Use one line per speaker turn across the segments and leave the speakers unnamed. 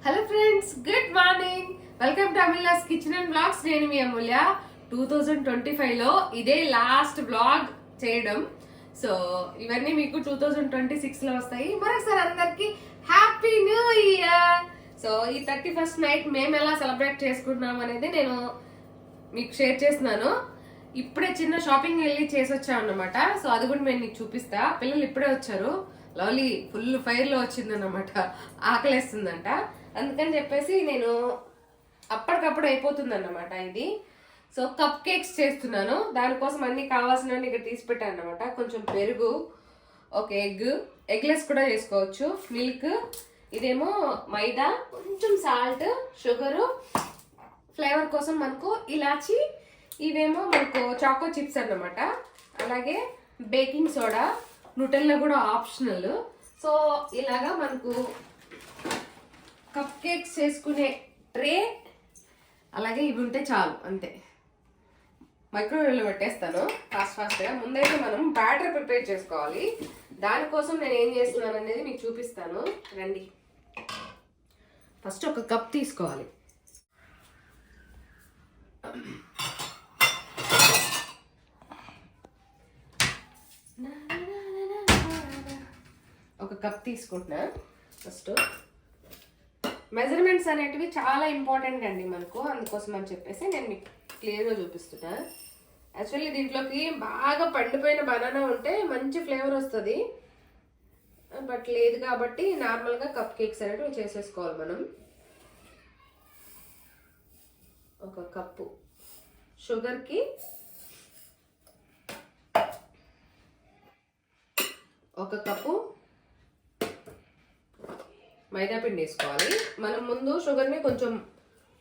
Hello friends, good morning. Welcome to Amulya's kitchen and blogs. నేను మీ అమూల్య. 2025లో ఇదే లాస్ట్ బ్లాగ్ చేయడం. సో ఇవన్నీ మీకు 2026లో వస్తాయి. మరొకసారి అందరికి హ్యాపీ న్యూ ఇయర్. సో ఈ 31st నైట్ మేము ఎలా సెలబ్రేట్ చేసుకుంటున్నాం అనేది నేను మీకు షేర్ చేస్తున్నాను. ఇప్పుడే చిన్న షాపింగ్ వెళ్ళి చేసి వచ్చాం అన్నమాట. సో అది కూడా నేను మీకు చూపిస్తా. పిల్లలు ఇప్పుడే వచ్చారు. లవ్లీ ఫుల్ ఫైర్ లో వచ్చిందన్నమాట, ఆకలేస్తుందంట. అందుకని చెప్పేసి నేను అప్పటికప్పుడు అయిపోతుంది అన్నమాట ఇది. సో కప్ కేక్స్ చేస్తున్నాను. దానికోసం అన్ని కావాల్సినవన్నీ ఇక్కడ తీసి పెట్టాను అనమాట. కొంచెం పెరుగు, ఒక ఎగ్లెస్ కూడా చేసుకోవచ్చు, మిల్క్, ఇదేమో మైదా, కొంచెం సాల్ట్, షుగరు, ఫ్లేవర్ కోసం మనకు ఇలాచి, ఇవేమో మనకు చాకో చిప్స్ అన్నమాట. అలాగే బేకింగ్ సోడా, న్యూటెల్లా కూడా ఆప్షనల్. సో ఇలాగా మనకు కప్ కేక్స్ చేసుకునే ట్రే, అలాగే ఇవి ఉంటే చాలు, అంతే. మైక్రోవేవ్లో పెట్టేస్తాను ఫాస్ట్గా. ముందైతే మనం బ్యాటర్ ప్రిపేర్ చేసుకోవాలి. దానికోసం నేను ఏం చేస్తున్నాను అనేది మీకు చూపిస్తాను, రండి. ఫస్ట్ ఒక కప్ తీసుకోవాలి. ఒక కప్ తీసుకుంటున్నా. ఫస్ట్ మెజర్మెంట్స్ అనేటివి చాలా ఇంపార్టెంట్ అండి మనకు. అందుకోసం అని చెప్పేసి నేను మీకు క్లియర్గా చూపిస్తున్నా. యాక్చువల్లీ దీంట్లోకి బాగా పండిపోయిన బనానా ఉంటే మంచి ఫ్లేవర్ వస్తుంది, బట్ లేదు కాబట్టి నార్మల్గా కప్ కేక్స్ అనేటివి చేసేసుకోవాలి మనం. ఒక కప్పు షుగర్కి ఒక కప్పు మైదా పిండి వేసుకోవాలి. మనం ముందు షుగర్ని కొంచెం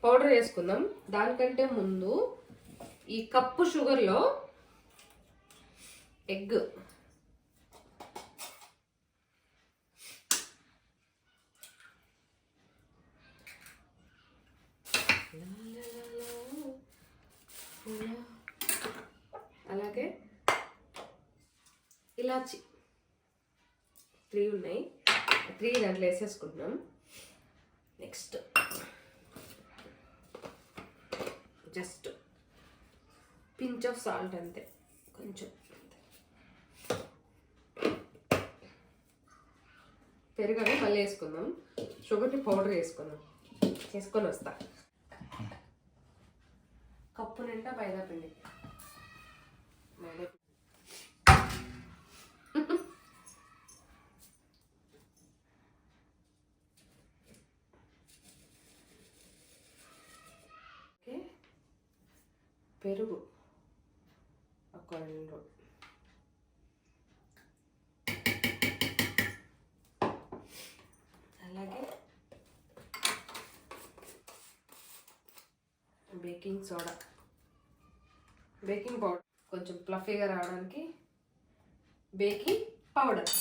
పౌడర్ వేసుకుందాం. దానికంటే ముందు ఈ కప్పు షుగర్లో ఎగ్, అలాగే ఇలాచి 3 ఉన్నాయి. 3 దాంట్లో వేసేసుకుంటున్నాం. Next just pinch of salt, అంతే, కొంచెం. పెరుగని మళ్ళీ వేసుకుందాం. షుగర్ని పౌడర్ చేసుకొని వస్తా. కప్పు నిండా మైదా పిండి. పెరుగు ఒక 2, అలాగే బేకింగ్ సోడా, బేకింగ్ పౌడర్, కొంచెం ఫ్లఫీగా రావడానికి బేకింగ్ పౌడర్.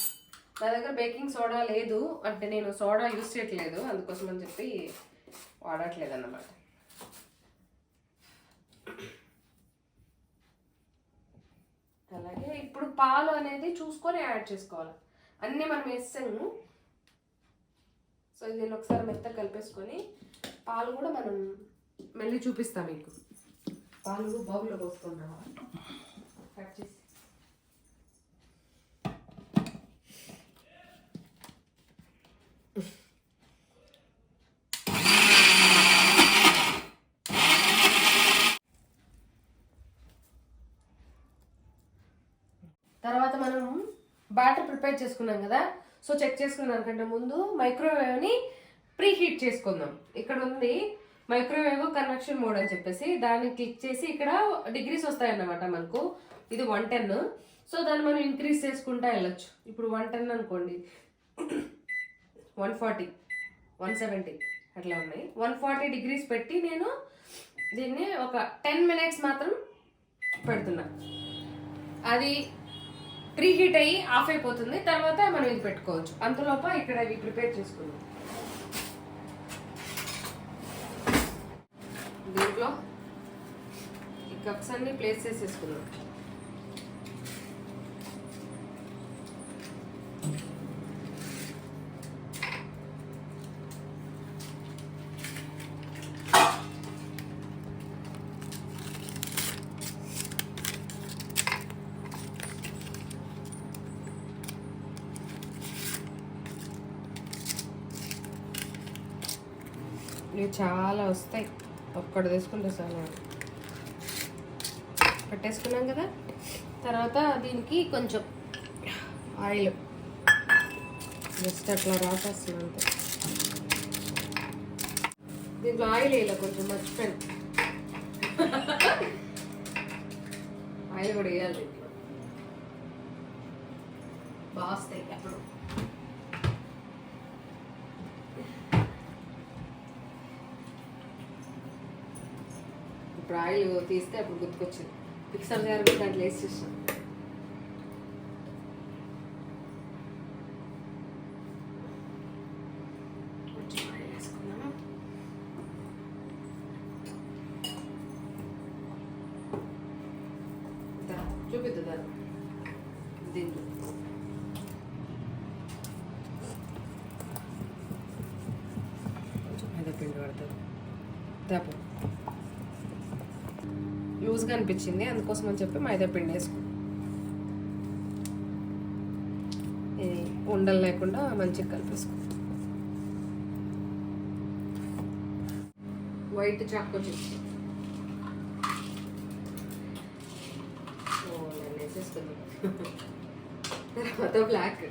నా దగ్గర బేకింగ్ సోడా లేదు, అంటే నేను సోడా యూస్ చేయట్లేదు, అందుకోసం అని చెప్పి వాడట్లేదు అన్నమాట. అలాగే ఇప్పుడు పాలు అనేది చూసుకొని యాడ్ చేసుకోవాలి. అన్నీ మనం వేసాము. సో దీన్ని ఒకసారి మెత్తగా కలిపేసుకొని పాలు కూడా మనం మళ్ళీ చూపిస్తాం మీకు. పాలు బౌల్లో పోసుకున్నావా కట్ చేసి. తర్వాత మనం బ్యాటర్ ప్రిపేర్ చేసుకున్నాం కదా. సో చెక్ చేసుకున్న దానికంటే ముందు మైక్రోవేవ్ని ప్రీ హీట్ చేసుకుందాం. ఇక్కడ ఉంది మైక్రోవేవ్ కన్వెక్షన్ మోడ్ అని చెప్పేసి, దాన్ని క్లిక్ చేసి ఇక్కడ డిగ్రీస్ వస్తాయన్నమాట మనకు. ఇది 110. సో దాన్ని మనం ఇంక్రీజ్ చేసుకుంటా వెళ్ళొచ్చు. ఇప్పుడు 110 అనుకోండి, 140, 170 అట్లా ఉన్నాయి. 140 డిగ్రీస్ పెట్టి నేను దీన్ని ఒక 10 మినిట్స్ మాత్రం పెడుతున్నా. అది ప్రీ హీట్ అయ్యి ఆఫ్ అయిపోతుంది. తర్వాత మనం ఇది పెట్టుకోవచ్చు. అంతలోప ఇక్కడ ఇవి ప్రిపేర్ చేసుకుందాం. దీంట్లో ఈ కప్స్ అన్ని ప్లేస్ చేసేసుకుందాం. ఇవి చాలా వస్తాయి, ఒక్కటి తీసుకుంటే చాలు. పెట్టేసుకున్నాం కదా. తర్వాత దీనికి కొంచెం ఆయిల్ జస్ట్ అట్లా రాసేస్తున్నాను అంతే. దీంట్లో ఆయిల్ వేయాలి, కొంచెం మర్చిపోయాను. ఆయిల్ కూడా వేయాలి దీంట్లో, బాగా వస్తాయి అప్పుడు. ఇప్పుడు ఆయిల్ తీస్తే అప్పుడు గుర్తుకొచ్చింది, మిక్సర్ జార్ దాంట్లో వేసి చూసాను. చూపిద్దాం దీంట్లో కొంచెం మైదా పిండి పడుతుంది. దాపు లూజ్గా అనిపించింది, అందుకోసం అని చెప్పి మైదా పిండి వేసుకో. ఇది ఉండలు లేకుండా మంచిగా కలిపేసుకో. వైట్ చాక్ వచ్చి తర్వాత బ్లాక్.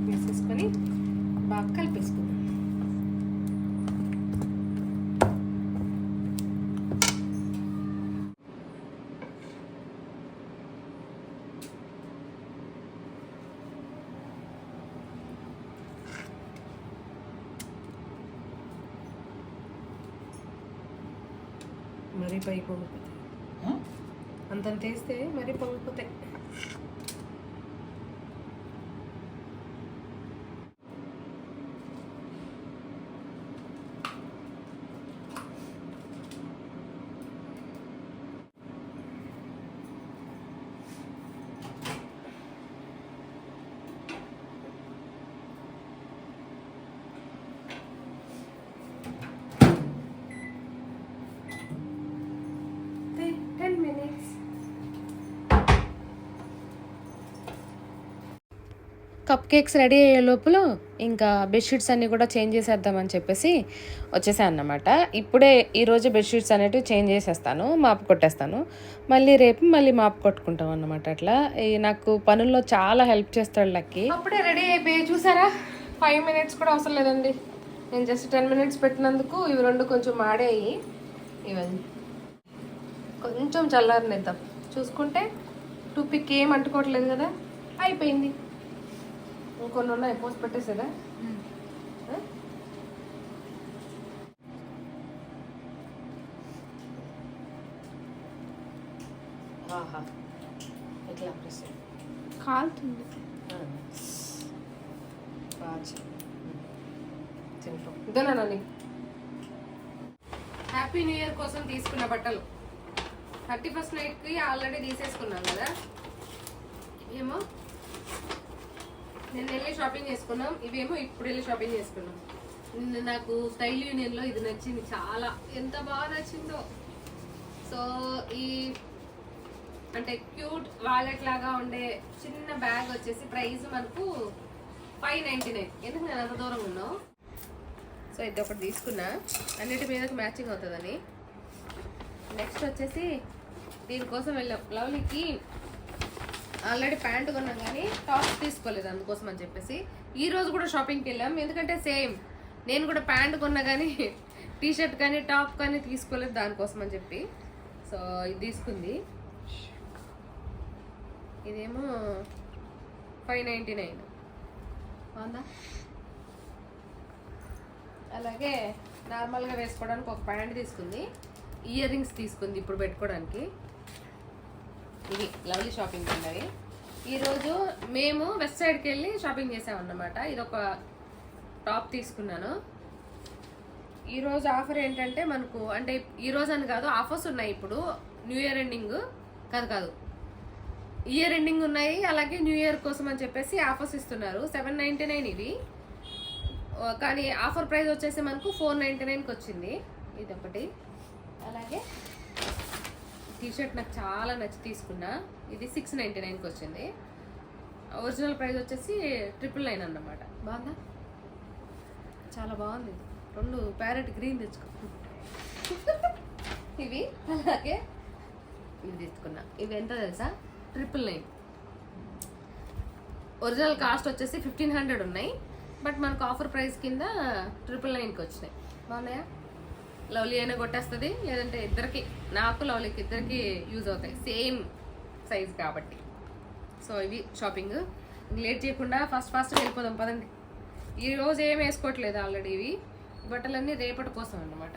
వేసేసుకొని బాగా కలిపేసుకుందాం. మరీ పై పొంగిపోతాయి, అంతంత వేస్తే మరీ పొంగిపోతాయి. కప్ కేక్స్ రెడీ అయ్యే లోపల ఇంకా బెడ్షీట్స్ అన్నీ కూడా చేంజ్ చేసేద్దామని చెప్పేసి వచ్చేసాను అన్నమాట. ఇప్పుడే ఈరోజు బెడ్షీట్స్ అనేటివి చేంజ్ చేసేస్తాను, మాపు కొట్టేస్తాను. మళ్ళీ రేపు మళ్ళీ మాపు కొట్టుకుంటాం అన్నమాట. అట్లా నాకు పనుల్లో చాలా హెల్ప్ చేస్తాడు లక్కీ. అప్పుడే రెడీ అయిపోయి చూసారా, 5 minutes కూడా అవసరం లేదండి. నేను జస్ట్ 10 minutes పెట్టినందుకు ఇవి రెండు కొంచెం మాడేయి. ఇవన్నీ కొంచెం చల్లారనిద్దాం. చూసుకుంటే టూపిక్ ఏం అంటుకోవట్లేదు కదా, అయిపోయింది. ఇంకొన్ని ఉన్నాయి, పోసి పెట్టేసేదా. ఎట్లా కాలుతుంది. ఇదేనా హ్యాపీ న్యూ ఇయర్ కోసం తీసుకున్న బట్టలు 31st నైట్కి ఆల్రెడీ తీసేసుకున్నాం కదా. ఏమో నేను వెళ్ళి షాపింగ్ చేసుకున్నాం, ఇవేమో ఇప్పుడు వెళ్ళి షాపింగ్ చేసుకున్నాం. నిన్న నాకు స్టైల్ యూనియన్లో ఇది నచ్చింది చాలా, ఎంత బాగా నచ్చిందో. సో ఈ అంటే క్యూట్ వాలెట్ లాగా ఉండే చిన్న బ్యాగ్ వచ్చేసి ప్రైస్ మనకు 599. ఎందుకు నేను అంత దూరం ఉన్నావు. సో ఇది ఒకటి తీసుకున్నా, అన్నిటి మీదకి మ్యాచింగ్ అవుతుందని. నెక్స్ట్ వచ్చేసి దీనికోసం వెళ్ళాం. లవ్లీకి ఆల్రెడీ ప్యాంటు కొన్నాం కానీ టాప్ తీసుకోలేదు, అందుకోసం అని చెప్పేసి ఈ రోజు కూడా షాపింగ్కి వెళ్ళాం. ఎందుకంటే సేమ్ నేను కూడా ప్యాంటు కొన్నా కానీ టీషర్ట్ కానీ టాప్ కానీ తీసుకోలేదు, దానికోసం అని చెప్పి. సో ఇది తీసుకుంది, ఇదేమో 599 అవునా. అలాగే నార్మల్గా వేసుకోవడానికి ఒక ప్యాంట్ తీసుకుంది, ఇయర్ రింగ్స్ తీసుకుంది ఇప్పుడు పెట్టుకోవడానికి. ఇవి లవ్లీ షాపింగ్ ఉన్నవి. ఈరోజు మేము వెస్ట్ సైడ్కి వెళ్ళి షాపింగ్ చేసామన్నమాట. ఇది ఒక టాప్ తీసుకున్నాను. ఈరోజు ఆఫర్ ఏంటంటే మనకు, అంటే ఈరోజు అని కాదు, ఆఫర్స్ ఉన్నాయి ఇప్పుడు. న్యూ ఇయర్ ఎండింగ్ కాదు ఇయర్ ఎండింగ్ ఉన్నాయి. అలాగే న్యూ ఇయర్ కోసం అని చెప్పేసి ఆఫర్స్ ఇస్తున్నారు. 799 ఇవి, కానీ ఆఫర్ ప్రైస్ వచ్చేసి మనకు 499కి వచ్చింది. ఇది ఒకటి. అలాగే టీషర్ట్ నాకు చాలా నచ్చి తీసుకున్నా. ఇది 699కి వచ్చింది. ఒరిజినల్ ప్రైస్ వచ్చేసి 999 అన్నమాట. బాగుందా? చాలా బాగుంది. 2 ప్యారెట్ గ్రీన్ తెచ్చుకో. ఇవి అలాగే ఇవి తీసుకున్నా. ఇవి ఎంత తెలుసా? 999. ఒరిజినల్ కాస్ట్ వచ్చేసి 1500 ఉన్నాయి. బట్ మనకు ఆఫర్ ప్రైస్ కింద 999కి వచ్చినాయి. బాగున్నాయా? లవ్లీ అయినా కొట్టేస్తుంది, లేదంటే ఇద్దరికి, నాకు లవ్లీకి ఇద్దరికి యూజ్ అవుతాయి, సేమ్ సైజ్ కాబట్టి. సో ఇవి షాపింగ్. లేట్ చేయకుండా ఫాస్ట్గా వెళ్ళిపోదాం పదండి. ఈరోజు ఏం వేసుకోవట్లేదు ఆల్రెడీ. ఇవి బట్టలన్నీ రేపటి కోసం అన్నమాట.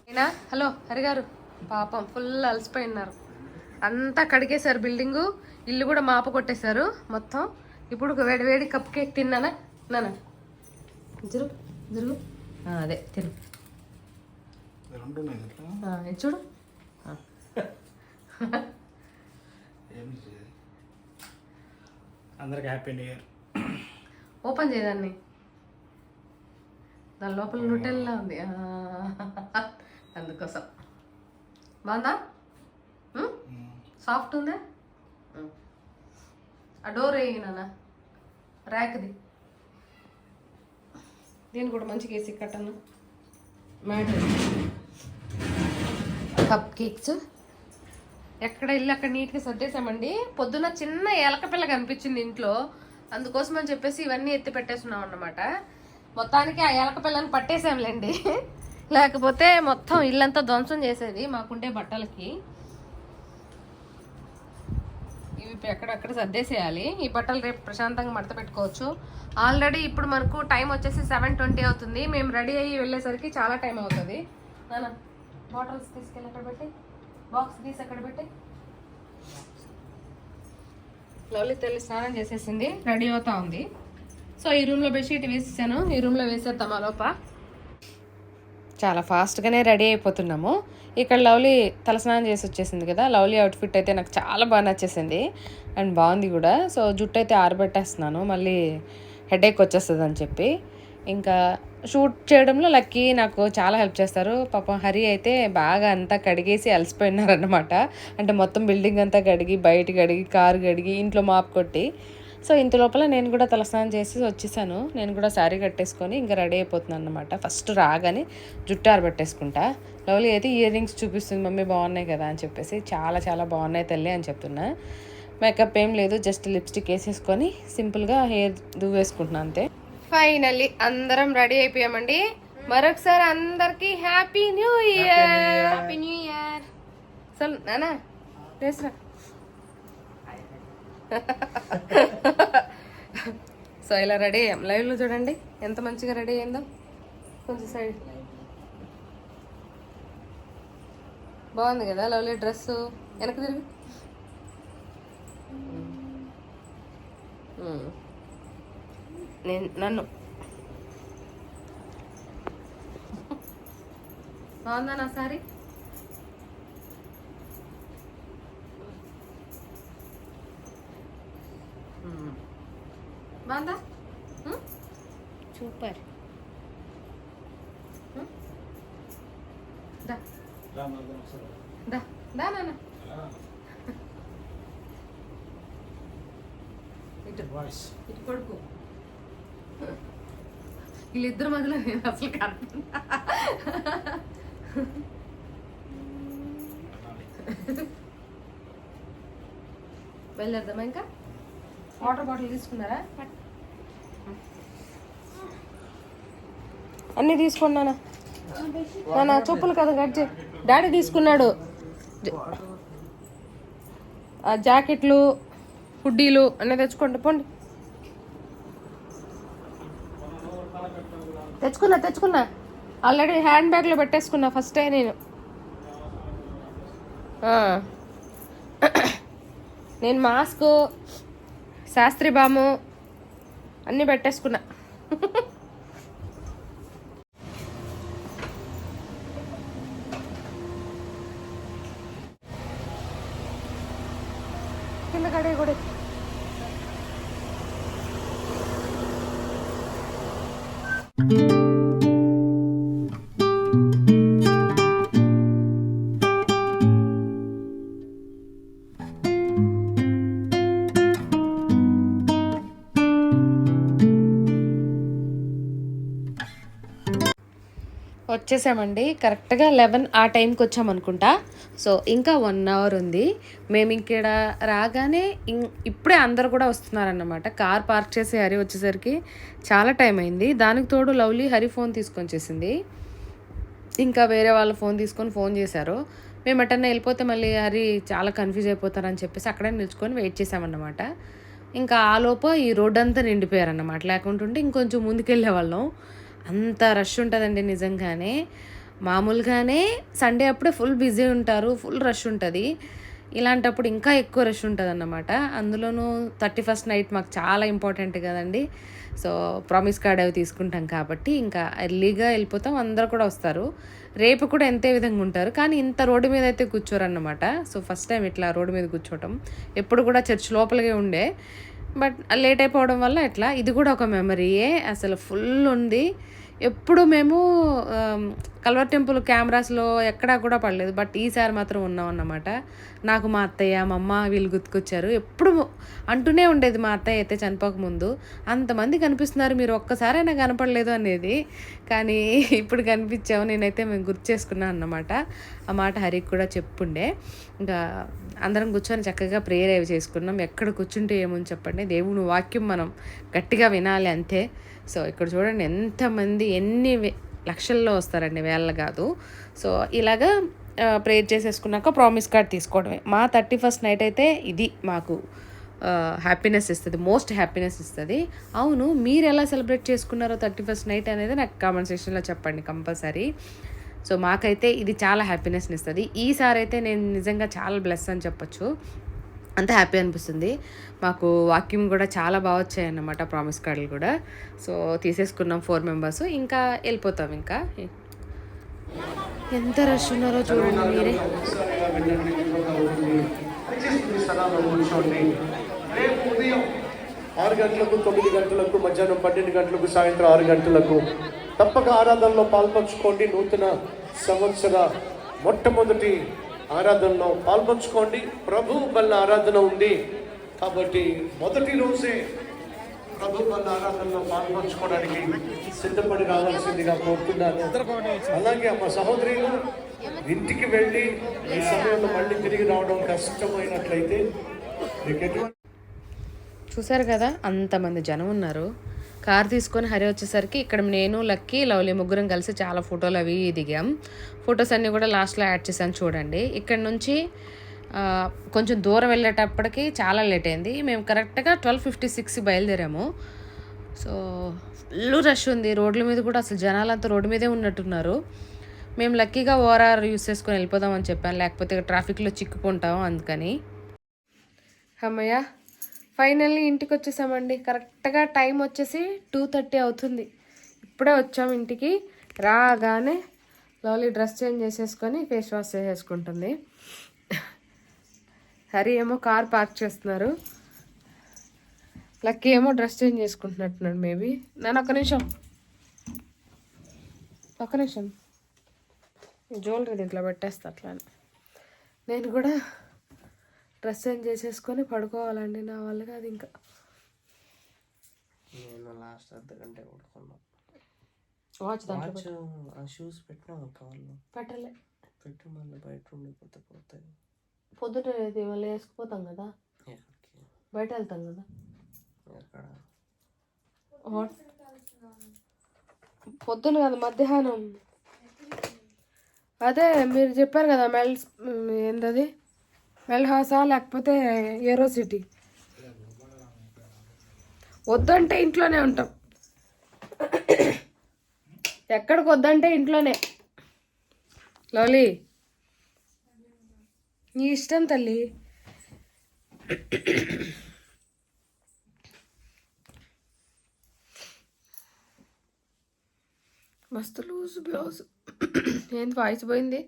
అయినా హలో హరిగారు, పాపం ఫుల్ అలసిపోయినారు. అంతా కడిగేశారు బిల్డింగు, ఇల్లు కూడా మాప కొట్టేశారు మొత్తం. ఇప్పుడు వేడి వేడి కప్ కేక్ తిన్నానా? నానా జరుగు జరుగు, అదే తిను. చూడు,
అందరికి హ్యాపీ న్యూ ఇయర్.
ఓపెన్ చేయదాన్ని, దాని లోపల నుటెల్లా ఉంది అందుకోసం. బాగుందా? సాఫ్ట్ ఉందా? ఆ డోర్ వేయి నాన్న, ర్యాక్ది. దీన్ని కూడా మంచిగా వేసి కట్టను. మ్యాట్ కప్ కేక్స్ ఎక్కడ ఇల్లు అక్కడ నీట్గా సర్దేశామండి. పొద్దున్న చిన్న ఎలక పిల్ల కనిపించింది ఇంట్లో, అందుకోసం అని చెప్పేసి ఇవన్నీ ఎత్తి పెట్టేస్తున్నాం అన్నమాట. మొత్తానికి ఆ ఎలక పిల్లని పట్టేసాంలేండి, లేకపోతే మొత్తం ఇల్లంతా ధ్వంసం చేసేది మాకుండే బట్టలకి. ఇవి ఎక్కడక్కడ సర్దేసేయాలి. ఈ బట్టలు రేపు ప్రశాంతంగా మడత పెట్టుకోవచ్చు. ఆల్రెడీ ఇప్పుడు మనకు టైం వచ్చేసి 7:20 అవుతుంది. మేము రెడీ అయ్యి వెళ్ళేసరికి చాలా టైం అవుతుంది. నాన్న బాటిల్స్ తీసుకెళ్ళి అక్కడ పెట్టి, బాక్స్ తీసి అక్కడ పెట్టి. లవ్లీ తల్లి స్నానం చేసేసింది, రెడీ అవుతా ఉంది. సో ఈ రూమ్లో బెడ్షీట్ వేసేసాను, ఈ రూమ్లో వేసేద్దాం ఆ లోప. చాలా ఫాస్ట్గానే రెడీ అయిపోతున్నాము. ఇక్కడ లవ్లీ తలస్నానం చేసి వచ్చేసింది కదా. లవ్లీ అవుట్ఫిట్ అయితే నాకు చాలా బాగా నచ్చేసింది అండ్ బాగుంది కూడా. సో జుట్టు అయితే ఆరబెట్టేస్తున్నాను, మళ్ళీ హెడేక్ వచ్చేస్తుంది అని చెప్పి. ఇంకా షూట్ చేయడంలో లక్కీ నాకు చాలా హెల్ప్ చేస్తారు. పాపం హరి అయితే బాగా అంతా కడిగేసి అలసిపోయినారన్నమాట. అంటే మొత్తం బిల్డింగ్ అంతా కడిగి, బయట కడిగి, కారు కడిగి, ఇంట్లో మాప్ కొట్టి. సో ఇంత లోపల నేను కూడా తలస్నానం చేసి వచ్చేసాను. నేను కూడా శారీ కట్టేసుకొని ఇంకా రెడీ అయిపోతున్నాను అనమాట. ఫస్ట్ రాగానే జుట్టు ఆరబెట్టేసుకుంటా. లవ్లీ అయితే ఇయర్ రింగ్స్ చూపిస్తుంది, మమ్మీ బాగున్నాయి కదా అని చెప్పేసి. చాలా చాలా బాగున్నాయి తల్లి అని చెప్తున్నా. మేకప్ ఏం లేదు, జస్ట్ లిప్స్టిక్ వేసేసుకొని సింపుల్గా హెయిర్ దువ్వేసుకుంటున్నాను అంతే. ఫైనల్లీ అందరం రెడీ అయిపోయామండి. మరొకసారి అందరికి happy new year. Happy new year. అసలు నానా చేసరా. సో ఇలా రెడీ అయ్యాం. లైవ్లో చూడండి ఎంత మంచిగా రెడీ అయిందో. కొంచెం సైడ్ బాగుంది కదా లవ్లీ డ్రెస్. వెనక తిరిగి నన్ను బాగుందా నా సారీ? బాగుందా? సూపర్. దా దా దా నాన్న ఇటు కొడుకు. వీళ్ళిద్దరు మధ్యలో నేను అసలు కనుకుంటా. వెళ్ళేద్దామా? ఇంకా వాటర్ బాటిల్ తీసుకున్నారా? అన్నీ తీసుకున్నానా? నా చెప్పులు కదా కట్ చేయి. డాడీ తీసుకున్నాడు జాకెట్లు, హుడ్డీలు అన్నీ తెచ్చుకోండి పోండి. తెచ్చుకున్నా ఆల్రెడీ హ్యాండ్ బ్యాగ్లో పెట్టేసుకున్నా ఫస్టే నేను. నేను మాస్క్, శాస్త్రి బాము అన్నీ పెట్టేసుకున్నా. కింద కడే కూడా వచ్చేసామండి. కరెక్ట్గా 11 ఆ టైంకి వచ్చామనుకుంటా. సో ఇంకా 1 అవర్ ఉంది. మేము ఇక్కడ రాగానే ఇప్పుడే అందరు కూడా వస్తున్నారన్నమాట. కార్ పార్క్ చేసి హరి వచ్చేసరికి చాలా టైం అయింది. దానికి తోడు లవ్లీ హరి ఫోన్ తీసుకొచ్చేసింది. ఇంకా వేరే వాళ్ళ ఫోన్ చేశారు. మేము ఎటన్నా వెళ్ళిపోతే మళ్ళీ హరి చాలా కన్ఫ్యూజ్ అయిపోతారని చెప్పేసి అక్కడే నిల్చుకొని వెయిట్ చేసామన్నమాట. ఇంకా ఆలోపు ఈ రోడ్ అంతా నిండిపోయారన్నమాట. లేకుంటుంటే ఇంకొంచెం ముందుకెళ్ళే వాళ్ళం. అంత రష్ ఉంటుందండి నిజంగానే. మామూలుగానే సండే అప్పుడే ఫుల్ బిజీ ఉంటారు, ఫుల్ రష్ ఉంటుంది. ఇలాంటప్పుడు ఇంకా ఎక్కువ రష్ ఉంటుంది అన్నమాట. అందులోనూ 31st నైట్ మాకు చాలా ఇంపార్టెంట్ కదండి. సో ప్రామిస్ కార్డ్ అవి తీసుకుంటాం కాబట్టి ఇంకా ఎర్లీగా వెళ్ళిపోతాం. అందరు కూడా వస్తారు. రేపు కూడా ఎంతే విధంగా ఉంటారు, కానీ ఇంత రోడ్డు మీద అయితే కూర్చోరన్నమాట. సో ఫస్ట్ టైం ఇట్లా రోడ్డు మీద కూర్చోవటం. ఎప్పుడు కూడా చర్చ్ లోపలికే ఉండే, బట్ లేట్ అయిపోవడం వల్ల ఇట్లా. ఇది కూడా ఒక మెమరీయే. అసలు ఫుల్ ఉంది. ఎప్పుడు మేము కల్వర్ టెంపుల్ కెమెరాస్లో ఎక్కడా కూడా పడలేదు, బట్ ఈసారి మాత్రం ఉన్నాం అన్నమాట. నాకు మా అత్తయ్య మా అమ్మ వీళ్ళు గుర్తుకొచ్చారు. ఎప్పుడు అంటూనే ఉండేది మా అత్తయ్య అయితే చనిపోకముందు, అంతమంది కనిపిస్తున్నారు, మీరు ఒక్కసారైనా కనపడలేదు అనేది. కానీ ఇప్పుడు కనిపించాము. నేనైతే మేము గుర్తు చేసుకున్నాను అన్నమాట. ఆ మాట హరికి కూడా చెప్పుండే. ఇంకా అందరం కూర్చొని చక్కగా ప్రేయర్ అవి చేసుకున్నాం. ఎక్కడ కూర్చుంటే ఏమని చెప్పండి, దేవుని వాక్యం మనం గట్టిగా వినాలి అంతే. సో ఇక్కడ చూడండి ఎంతమంది, ఎన్ని లక్షల్లో వస్తారండి, వేళ్ళ కాదు. సో ఇలాగా ప్రేయర్ చేసేసుకున్నాక ప్రామిస్ కార్డ్ తీసుకోవడమే. మా 31st నైట్ అయితే ఇది మాకు హ్యాపీనెస్ ఇస్తుంది, మోస్ట్ హ్యాపీనెస్ ఇస్తుంది. అవును, మీరు ఎలా సెలబ్రేట్ చేసుకున్నారో 31st నైట్ అనేది నాకు కామెంట్ సెక్షన్లో చెప్పండి కంపల్సరీ. సో మాకైతే ఇది చాలా హ్యాపీనెస్ని ఇస్తుంది. ఈసారి అయితే నేను నిజంగా చాలా బ్లెస్ అని చెప్పొచ్చు. అంత హ్యాపీ అనిపిస్తుంది. మాకు వాక్యం కూడా చాలా బాగా వచ్చాయన్నమాట, ప్రామిస్ కార్డులు కూడా. సో తీసేసుకున్నాం 4 మెంబర్స్. ఇంకా వెళ్ళిపోతాం. ఇంకా ఎంత రష్ ఉన్నారో చూడండి మీరే.
రేపు ఉదయం 6 గంటలకు, 9 గంటలకు, మధ్యాహ్నం 12 గంటలకు, సాయంత్రం 6 గంటలకు తప్పక ఆరాధనలో పాల్పంచుకోండి. నూతన సంవత్సర మొట్టమొదటి ఆరాధనలో పాల్పంచుకోండి. ప్రభు వల్ల ఆరాధన ఉంది కాబట్టి మొదటి రోజే ప్రభు వల్ల ఆరాధనలో పాల్పంచుకోవడానికి సిద్ధపడి రావాల్సిందిగా కోరుతున్నాను. అలాగే మా సహోదరులు ఇంటికి వెళ్ళి ఈ సమయంలో మళ్ళీ తిరిగి రావడం కష్టమైనట్లయితే
చూసారు కదా, అంతమంది జనం ఉన్నారు. కార్ తీసుకొని హరి వచ్చేసరికి ఇక్కడ నేను, లక్కీ, లవ్లీ ముగ్గురం కలిసి చాలా ఫోటోలు అవి దిగాం. ఫొటోస్ అన్నీ కూడా లాస్ట్లో యాడ్ చేశాను చూడండి. ఇక్కడ నుంచి కొంచెం దూరం వెళ్ళేటప్పటికి చాలా లేట్ అయింది. మేము కరెక్ట్గా 12:56 బయలుదేరాము. సో ఫుల్ రష్ ఉంది రోడ్ల మీద కూడా. అసలు జనాలంతా రోడ్డు మీదే ఉన్నట్టున్నారు. మేము లక్కీగా ఓఆర్ఆర్ యూస్ చేసుకొని వెళ్ళిపోదామని చెప్పాను, లేకపోతే ట్రాఫిక్లో చిక్కుకుంటాం అందుకని. అమ్మయ్య, ఫైనల్లీ ఇంటికి వచ్చేసామండి. కరెక్ట్గా టైం వచ్చేసి 2:30 అవుతుంది. ఇప్పుడే వచ్చాము ఇంటికి. రాగానే లవ్లీ డ్రెస్ చేంజ్ చేసేసుకొని ఫేస్ వాష్ చేసేసుకుంటుంది. హరి ఏమో కార్ పార్క్ చేస్తున్నారు. లక్కీ ఏమో డ్రెస్ చేంజ్ చేసుకుంటున్నట్టున్నాడు మేబీ. నేను ఒక్క నిమిషం జ్యువెలరీ దీంట్లో పెట్టేస్తా. అట్లా నేను కూడా డ్రెస్ చేంజ్ చేసేసుకొని పడుకోవాలండి. నా వల్ల కాదు ఇంకా.
నేను లాస్ట్ అర్ధగంట పడుకున్నా.
వాచ్ దాంట్లో
షూస్ పెట్టినా కావాలి
పెట్టలే.
పెట్టి మళ్ళీ బయట ఉండిపోతే పోతాయి.
పొద్దుట మళ్ళీ వేసుకుపోతాం కదా, బయట వెళ్తాం కదా. పొద్దున కదా, మధ్యాహ్నం. అదే మీరు చెప్పారు కదా, ఏంటది మెల్హాసా లేకపోతే ఏరో సిటీ. వద్దంటే ఇంట్లోనే ఉంటాం. ఎక్కడికి వద్దంటే ఇంట్లోనే. లవ్లీ నీ ఇష్టం తల్లి. మస్తు లూజ్ బ్లౌజ్. ఏంది వాయిస్ పోయింది.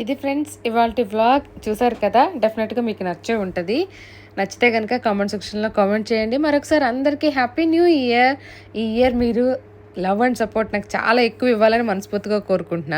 ఇది ఫ్రెండ్స్ ఇవాళ వ్లాగ్ చూసారు కదా, డెఫినెట్గా మీకు నచ్చే ఉంటుంది. నచ్చితే కనుక కామెంట్ సెక్షన్లో కామెంట్ చేయండి. మరొకసారి అందరికీ హ్యాపీ న్యూ ఇయర్. ఈ ఇయర్ మీరు లవ్ అండ్ సపోర్ట్ నాకు చాలా ఎక్కువ ఇవ్వాలని మనస్ఫూర్తిగా కోరుకుంటున్నాను.